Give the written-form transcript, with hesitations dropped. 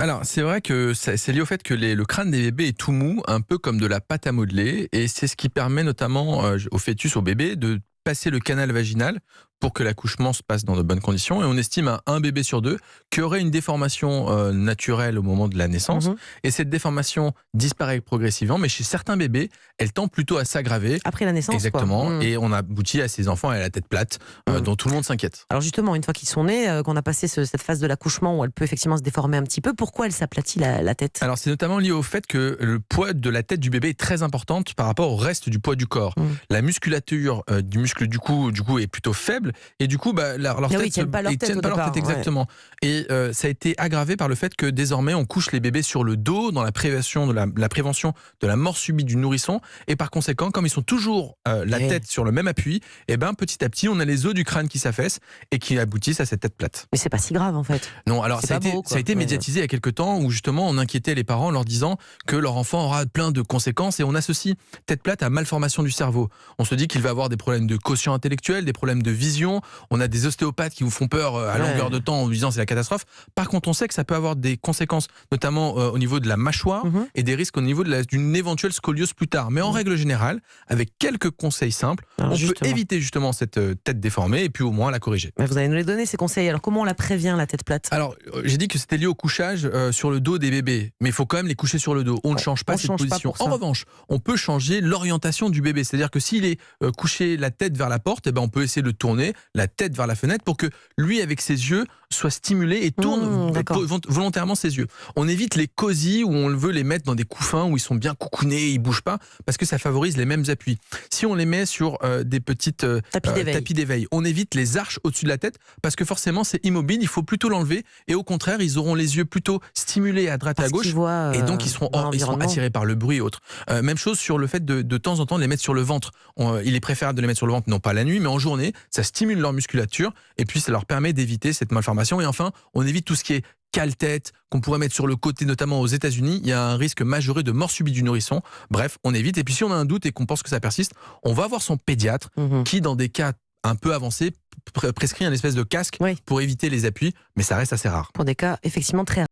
Alors, c'est vrai que c'est lié au fait que le crâne des bébés est tout mou, un peu comme de la pâte à modeler, et c'est ce qui permet notamment au fœtus, au bébé, de passer le canal vaginal pour que l'accouchement se passe dans de bonnes conditions. Et on estime à un bébé sur deux qui aurait une déformation naturelle au moment de la naissance. Mhm. Et cette déformation disparaît progressivement, mais chez certains bébés, elle tend plutôt à s'aggraver. Après la naissance, Exactement. quoi. Et on aboutit à ces enfants à la tête plate, dont tout le monde s'inquiète. Alors justement, une fois qu'ils sont nés, qu'on a passé cette phase de l'accouchement où elle peut effectivement se déformer un petit peu, pourquoi elle s'aplatit la tête? Alors c'est notamment lié au fait que le poids de la tête du bébé est très importante par rapport au reste du poids du corps. La musculature du muscle du cou est plutôt faible et du coup leur tête Ils tiennent pas leur tête au départ, exactement. Et ça a été aggravé par le fait que désormais on couche les bébés sur le dos dans la prévention de la mort subite du nourrisson, et par conséquent comme ils sont toujours la tête sur le même appui, et petit à petit on a les os du crâne qui s'affaissent et qui aboutissent à cette tête plate. Mais c'est pas si grave en fait. Non, alors ça a été médiatisé il y a quelques temps où justement on inquiétait les parents en leur disant que leur enfant aura plein de conséquences, et on associe tête plate à malformation du cerveau. On se dit qu'il va avoir des problèmes de quotient intellectuel, des problèmes de vision, on a des ostéopathes qui vous font peur à longueur de temps en vous disant c'est la catastrophe. Par contre on sait que ça peut avoir des conséquences notamment au niveau de la mâchoire et des risques au niveau d'une éventuelle scoliose plus tard. Mais en règle générale, avec quelques conseils simples, on peut éviter justement cette tête déformée et puis au moins la corriger. Mais vous allez nous les donner ces conseils. Alors comment on la prévient la tête plate? Alors j'ai dit que c'était lié au couchage sur le dos des bébés, mais il faut quand même les coucher sur le dos. On ne change pas cette position. En revanche, on peut changer l'orientation du bébé. C'est-à-dire que s'il est couché la tête vers la porte, on peut essayer de le tourner la tête vers la fenêtre pour que lui, avec ses yeux, soit stimulé et tourne volontairement ses yeux. On évite les cosy où on veut les mettre dans des couffins où ils sont bien coucounés, ils bougent pas, parce que ça favorise les mêmes appuis. Si on les met sur des petites tapis d'éveil, on évite les arches au-dessus de la tête parce que forcément c'est immobile, il faut plutôt l'enlever, et au contraire ils auront les yeux plutôt stimulés à droite et à gauche, et donc ils seront attirés par le bruit et autres. Même chose sur le fait de temps en temps de les mettre sur le ventre. Il est préférable de les mettre sur le ventre, non pas la nuit mais en journée, ça stimule leur musculature et puis ça leur permet d'éviter cette malformation. Et enfin, on évite tout ce qui est cale-tête qu'on pourrait mettre sur le côté, notamment aux États-Unis. Il y a un risque majoré de mort subite du nourrisson. Bref, on évite. Et puis si on a un doute et qu'on pense que ça persiste, on va voir son pédiatre qui, dans des cas un peu avancés, prescrit un espèce de casque pour éviter les appuis, mais ça reste assez rare. Pour des cas effectivement très rares.